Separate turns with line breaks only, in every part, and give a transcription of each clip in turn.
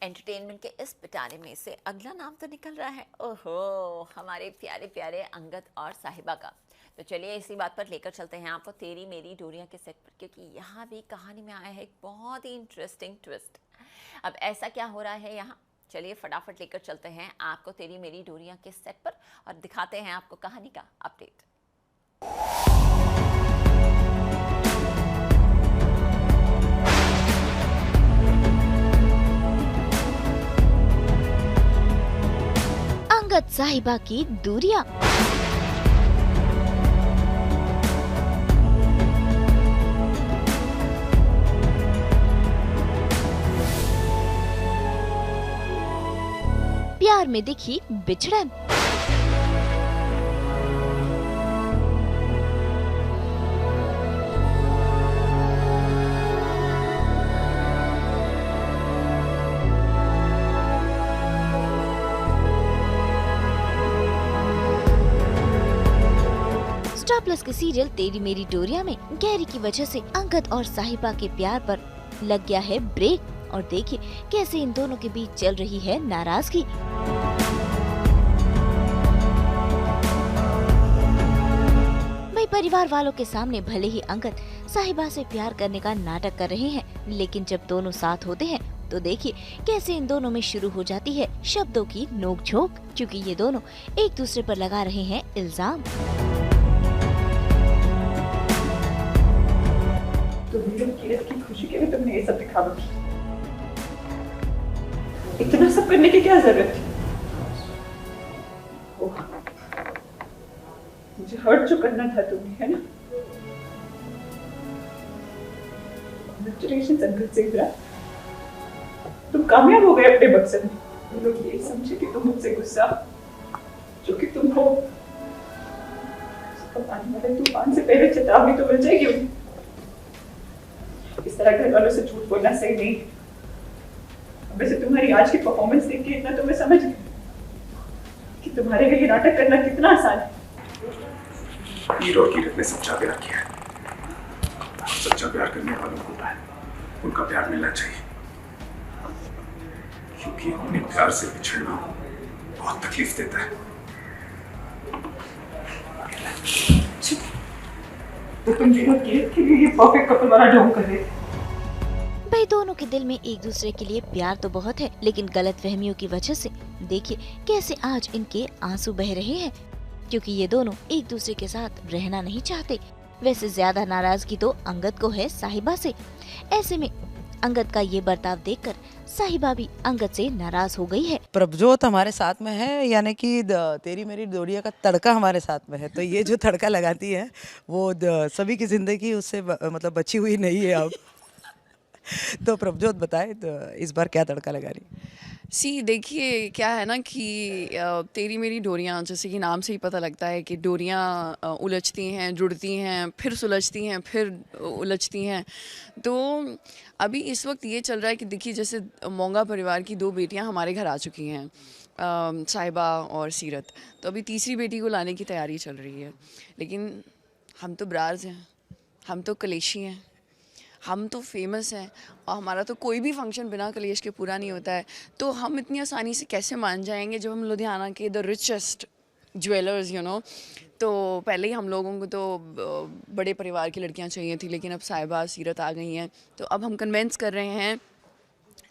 Entertainment के इस पिटारे में से अगला नाम तो निकल रहा है, ओहो, हमारे प्यारे प्यारे अंगद और साहिबा का। तो चलिए इसी बात पर लेकर चलते हैं आपको तेरी मेरी डोरिया के सेट पर, क्योंकि यहाँ भी कहानी में आया है एक बहुत ही इंटरेस्टिंग ट्विस्ट। अब ऐसा क्या हो रहा है यहाँ, चलिए फटाफट लेकर चलते हैं आपको तेरी मेरी डोरिया के सेट पर और दिखाते हैं आपको कहानी का अपडेट।
अंगद साहिबा की दूरियां। प्यार में दिखी बिछड़न। स्टार प्लस के सीरियल तेरी मेरी डोरिया में गैरी की वजह से अंगद और साहिबा के प्यार पर लग गया है ब्रेक, और देखिए कैसे इन दोनों के बीच चल रही है नाराजगी। भाई परिवार वालों के सामने भले ही अंगद साहिबा से प्यार करने का नाटक कर रहे हैं, लेकिन जब दोनों साथ होते हैं तो देखिए कैसे इन दोनों में शुरू हो जाती है शब्दों की नोक-झोंक, क्योंकि ये दोनों एक दूसरे पर लगा रहे हैं इल्जाम।
तो कीरत की खुशी के लिए तुमने ये सब दिखावा किया। इतना सब करने की क्या जरूरत थी? ओह, मुझे हर्ट जो करना था तुम्हें, है ना? Congratulations अंकल सेहरा, तुम कामयाब हो गए अपने मकसद में। लोग ये समझे कि तुम मुझसे गुस्सा, जो कि तुम हो, आने वाले तूफान से पहले चेतावनी तो मिल जाएगी उन्हें। इस तरह घर वालों से झूठ बोलना सही नहीं। वैसे तुम्हारी आज की परफॉर्मेंस देख के इतना तो मैं समझ गई कि तुम्हारे लिए नाटक करना कितना आसान है।
हीरो और कीरत ने सच्चा प्यार किया है। सच्चा प्यार करने वालों को उनका प्यार मिलना चाहिए, क्योंकि अपने प्यार से बिछड़ना बहुत तकलीफ देता है।
तो तुम हीरो कीरत के लिए ये परफेक्ट कपल वाला ढोंग कर रहे थे।
भाई दोनों के दिल में एक दूसरे के लिए प्यार तो बहुत है, लेकिन गलत फहमियों की वजह से देखिए कैसे आज इनके आंसू बह रहे हैं, क्योंकि ये दोनों एक दूसरे के साथ रहना नहीं चाहते। वैसे ज्यादा नाराजगी तो अंगद को है साहिबा से। ऐसे में अंगद का ये बर्ताव देखकर साहिबा भी अंगद से नाराज हो गई है।
प्रभजोत हमारे साथ में है, यानी कि तेरी मेरी डोरिया का तड़का हमारे साथ में है, तो ये जो तड़का लगाती है वो सभी की जिंदगी उससे मतलब बची हुई नहीं है अब। तो प्रभजोत बताए तो इस बार क्या तड़का लगा रही?
देखिए क्या है ना कि तेरी मेरी डोरियाँ, जैसे कि नाम से ही पता लगता है कि डोरियाँ उलझती हैं, जुड़ती हैं, फिर सुलझती हैं, फिर उलझती हैं। तो अभी इस वक्त ये चल रहा है कि देखिए जैसे मोंगा परिवार की 2 बेटियां हमारे घर आ चुकी हैं, साहिबा और सीरत। तो अभी तीसरी बेटी को लाने की तैयारी चल रही है, लेकिन हम तो ब्राज हैं, हम तो कलेशी हैं, हम तो फेमस हैं, और हमारा तो कोई भी फंक्शन बिना कलेश के पूरा नहीं होता है। तो हम इतनी आसानी से कैसे मान जाएंगे जब हम लुधियाना के द रिचेस्ट ज्वेलर्स तो पहले ही हम लोगों को तो बड़े परिवार की लड़कियां चाहिए थी, लेकिन अब साहिबा सीरत आ गई हैं। तो अब हम कन्वेंस कर रहे हैं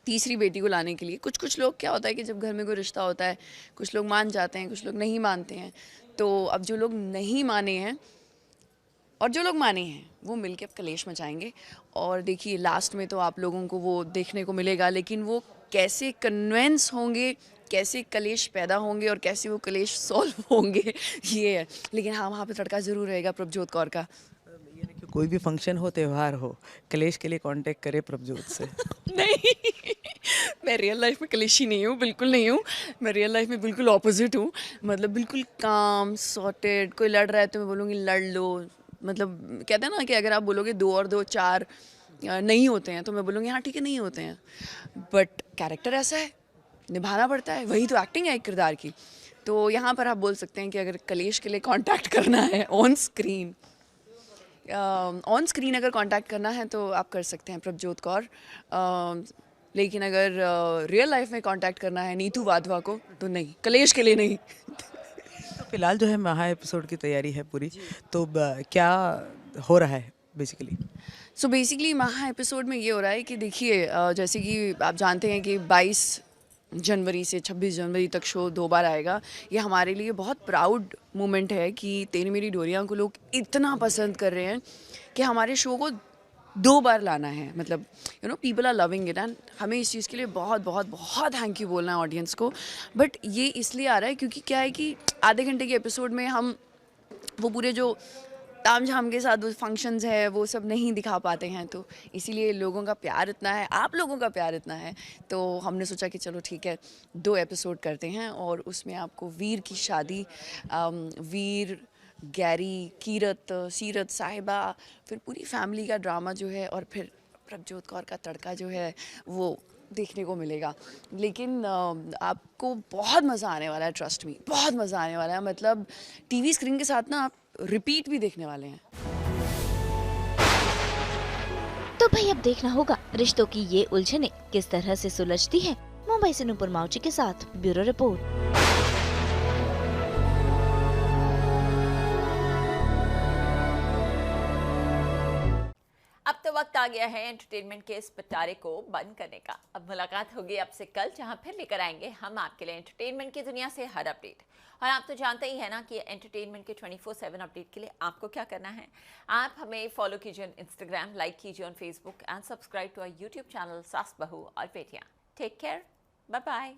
तीसरी बेटी को लाने के लिए। कुछ कुछ लोग, क्या होता है कि जब घर में कोई रिश्ता होता है, कुछ लोग मान जाते हैं, कुछ लोग नहीं मानते हैं। तो अब जो लोग नहीं माने हैं और जो लोग माने हैं वो मिलके अब कलेश मचाएंगे, और देखिए लास्ट में तो आप लोगों को वो देखने को मिलेगा। लेकिन वो कैसे कन्वेंस होंगे, कैसे कलेश पैदा होंगे और कैसे वो कलेश सॉल्व होंगे, ये है। लेकिन हाँ, वहाँ पे तड़का ज़रूर रहेगा प्रभजोत कौर का।
यानी कि कोई भी फंक्शन हो, त्यौहार हो, कलेश के लिए कांटेक्ट करे प्रभजोत से।
नहीं, मैं रियल लाइफ में कलेशी नहीं हूँ, बिल्कुल नहीं हूँ। मैं रियल लाइफ में बिल्कुल ऑपोजिट हूँ, मतलब बिल्कुल काम सॉर्टेड। कोई लड़ रहा है तो मैं बोलूँगी लड़ लो, मतलब कहते हैं ना कि अगर आप बोलोगे 2 और 2 4 नहीं होते हैं, तो मैं बोलूँगी हाँ ठीक है नहीं होते हैं, बट कैरेक्टर ऐसा है, निभाना पड़ता है, वही तो एक्टिंग है एक किरदार की। तो यहाँ पर आप बोल सकते हैं कि अगर कलेश के लिए कांटेक्ट करना है ऑन स्क्रीन, अगर कांटेक्ट करना है तो आप कर सकते हैं प्रभजोत कौर। लेकिन अगर रियल लाइफ में कांटेक्ट करना है नीतू वाधवा को तो नहीं, कलेश के लिए नहीं।
तो फिलहाल जो है महा एपिसोड की तैयारी है पूरी, तो क्या हो रहा है बेसिकली?
सो बेसिकली महा एपिसोड में ये हो रहा है कि देखिए जैसे कि आप जानते हैं कि 22 जनवरी से 26 जनवरी तक शो 2 बार आएगा। ये हमारे लिए बहुत प्राउड मोमेंट है कि तेरी मेरी डोरियां को लोग इतना पसंद कर रहे हैं कि हमारे शो को 2 बार लाना है। मतलब people are loving it, and हमें इस चीज़ के लिए बहुत बहुत बहुत थैंक यू बोलना है ऑडियंस को। बट ये इसलिए आ रहा है क्योंकि क्या है कि आधे घंटे के एपिसोड में हम वो पूरे जो ताम झाम के साथ वो फंक्शंस है वो सब नहीं दिखा पाते हैं, तो इसीलिए लोगों का प्यार इतना है, आप लोगों का प्यार इतना है, तो हमने सोचा कि चलो ठीक है 2 एपिसोड करते हैं और उसमें आपको वीर की शादी, वीर, गैरी, कीरत, सीरत, साहिबा, फिर पूरी फैमिली का ड्रामा जो है, और फिर प्रभजोत कौर का तड़का जो है वो देखने को मिलेगा। लेकिन आपको बहुत मज़ा आने वाला है, ट्रस्ट मी, बहुत मज़ा आने वाला है। मतलब टीवी स्क्रीन के साथ ना आप रिपीट भी देखने वाले हैं।
तो भाई अब देखना होगा रिश्तों की ये उलझने किस तरह से सुलझती है। मुंबई से नुपुर माउची के साथ ब्यूरो रिपोर्ट।
अब तो वक्त आ गया है एंटरटेनमेंट के इस पिटारे को बंद करने का। अब मुलाकात होगी आपसे कल, जहां फिर लेकर आएंगे हम आपके लिए एंटरटेनमेंट की दुनिया से हर अपडेट। और आप तो जानते ही है ना कि एंटरटेनमेंट के 24/7 अपडेट के लिए आपको क्या करना है। आप हमें फॉलो कीजिए ऑन इंस्टाग्राम, लाइक कीजिए on Facebook and subscribe to our YouTube channel Saas Bahu aur Betiyan. Take care, bye bye.